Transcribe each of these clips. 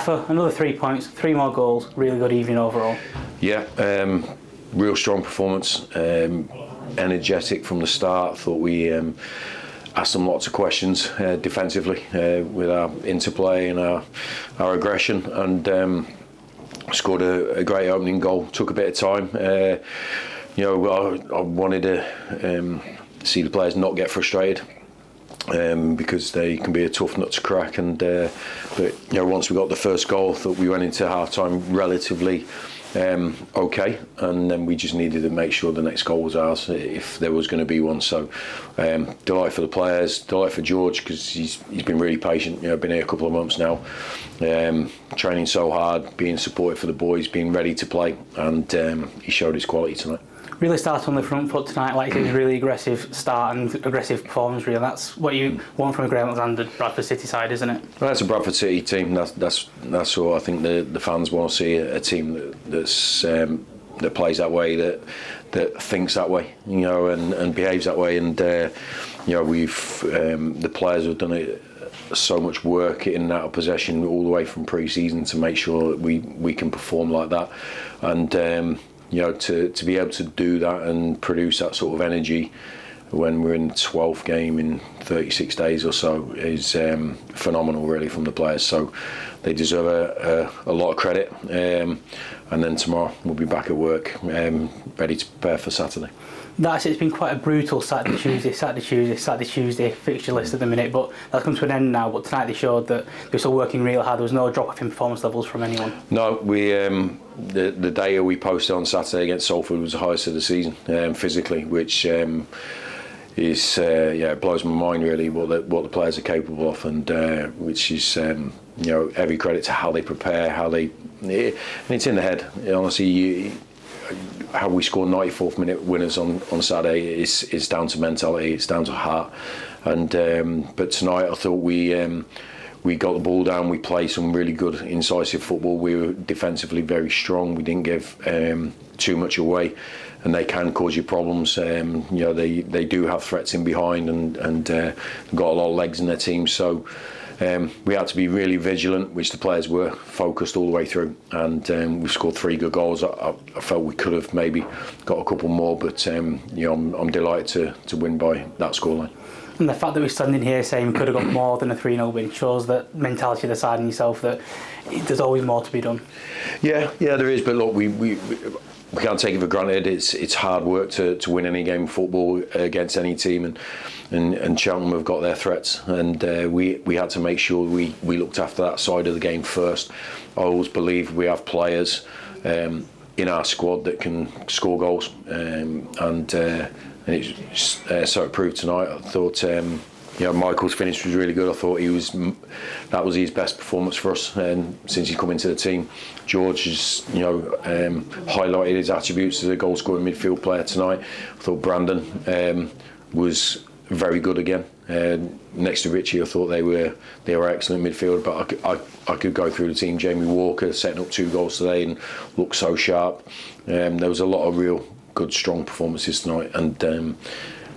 Rafa, another 3 points, 3 more goals, really good evening overall. Yeah, real strong performance, energetic from the start. I thought we asked them lots of questions defensively with our interplay and our aggression, and scored a great opening goal. Took a bit of time. I wanted to see the players not get frustrated. Because they can be a tough nut to crack, but once we got the first goal, I thought we went into half time relatively okay, and then we just needed to make sure the next goal was ours if there was going to be one. So delight for the players, delight for George, because he's been really patient. Been here a couple of months now, training so hard, being supportive for the boys, being ready to play, and he showed his quality tonight. Really started on the front foot tonight, like you said, really aggressive start and aggressive performance. Really, that's what you want from a ground-handed Bradford City side, isn't it? Well, that's a Bradford City team. That's what I think the fans want to see. A team that plays that way, that thinks that way, and behaves that way. And we've the players have done so much work in and out of possession all the way from pre-season to make sure that we can perform like that, and. To be able to do that and produce that sort of energy when we're in the 12th game in 36 days or so is phenomenal, really, from the players. So they deserve a lot of credit. And then tomorrow we'll be back at work, ready to prepare for Saturday. It's been quite a brutal Saturday, Tuesday fixture list at the minute, but that's come to an end now. But tonight they showed that they're still working real hard. There was no drop off in performance levels from anyone. No, we the data we posted on Saturday against Salford was the highest of the season, physically, which is it blows my mind really what the players are capable of, and which is every credit to how they prepare, and it's in the head. Honestly, how we score 94th minute winners on Saturday is down to mentality, it's down to heart, and but tonight I thought we got the ball down, we played some really good incisive football, we were defensively very strong, we didn't give too much away, and they can cause you problems. They do have threats in behind, and got a lot of legs in their team, so we had to be really vigilant, which the players were, focused all the way through, and we scored 3 good goals. I felt we could have maybe got a couple more, but I'm delighted to win by that scoreline. And the fact that we're standing here saying we could have got more than a 3-0 win shows that mentality of the side and yourself, that there's always more to be done. Yeah, there is, but look, we can't take it for granted. It's hard work to win any game of football against any team, and Cheltenham have got their threats, and we had to make sure we looked after that side of the game first. I always believe we have players in our squad that can score goals, and so it proved tonight. I thought Michael's finish was really good. I thought that was his best performance for us since he's come into the team. George has highlighted his attributes as a goal scoring midfield player tonight. I thought Brandon was very good again. Next to Richie, I thought they were excellent midfield. But I could go through the team. Jamie Walker setting up 2 goals today and looked so sharp. There was a lot of real good, strong performances tonight, and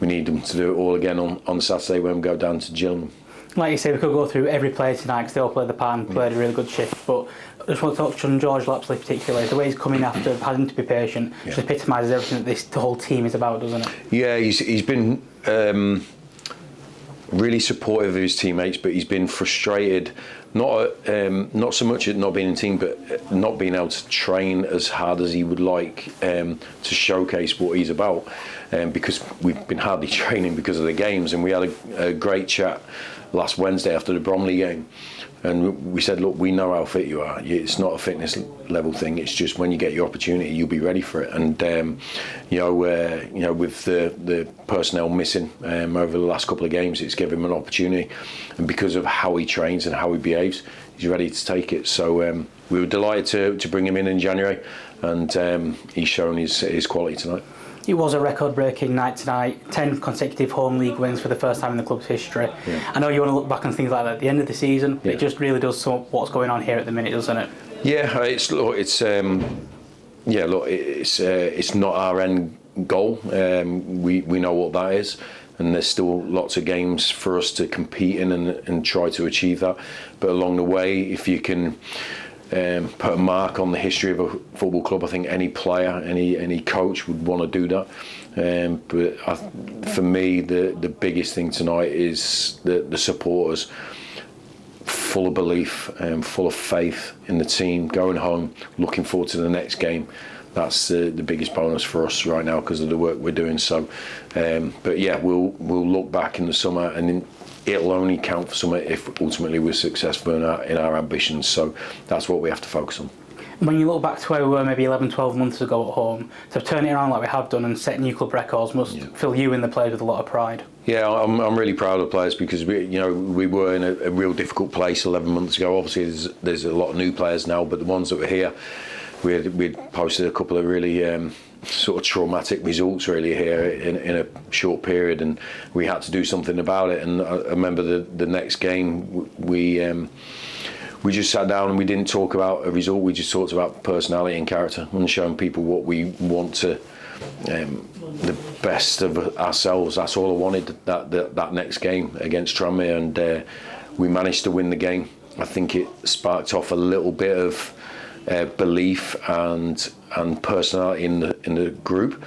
we need them to do it all again on Saturday when we go down to Gillingham. Like you say, we could go through every player tonight because they all played the part and played a really good shift, but I just want to touch on George Lapsley particularly. The way he's coming after having to be patient just epitomises everything that the whole team is about, doesn't it? Yeah, he's been really supportive of his teammates, but he's been frustrated, not so much at not being in the team, but not being able to train as hard as he would like to showcase what he's about, because we've been hardly training because of the games. And we had a great chat last Wednesday after the Bromley game, and we said, look, we know how fit you are. It's not a fitness level thing. It's just when you get your opportunity, you'll be ready for it. And with the personnel missing over the last couple of games, it's given him an opportunity. And because of how he trains and how he behaves, he's ready to take it. So we were delighted to bring him in January, and he's shown his quality tonight. It was a record-breaking night tonight, 10 consecutive home league wins for the first time in the club's history. Yeah. I know you want to look back on things like that at the end of the season, but it just really does sum up what's going on here at the minute, doesn't it? Yeah, it's not our end goal. We know what that is, and there's still lots of games for us to compete in and try to achieve that. But along the way, if you can put a mark on the history of a football club, I think any player, any coach would want to do that. For me, the biggest thing tonight is the supporters, full of belief and full of faith in the team, going home, looking forward to the next game. That's the biggest bonus for us right now because of the work we're doing. So, but yeah, we'll look back in the summer, and it'll only count for something if ultimately we're successful in our ambitions. So that's what we have to focus on. When you look back to where we were maybe 11, 12 months ago at home, to turn it around like we have done and set new club records must fill you and the players with a lot of pride. Yeah, I'm really proud of the players because we were in a real difficult place 11 months ago. Obviously, there's a lot of new players now, but the ones that were here, we'd posted a couple of really sort of traumatic results really here in a short period, and we had to do something about it. And I remember the next game we just sat down and we didn't talk about a result. We just talked about personality and character and showing people what we want to, the best of ourselves. That's all I wanted that next game against Tranmere, and we managed to win the game. I think it sparked off a little bit of belief and personality in the group.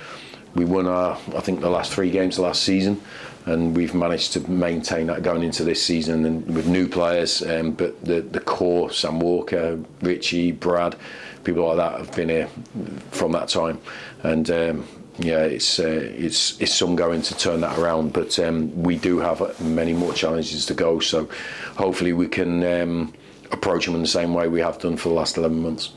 We won I think the last 3 games of last season, and we've managed to maintain that going into this season, and with new players. But the core, Sam Walker, Richie, Brad, people like that have been here from that time, and it's some going to turn that around. But we do have many more challenges to go. So hopefully we can approach them in the same way we have done for the last 11 months.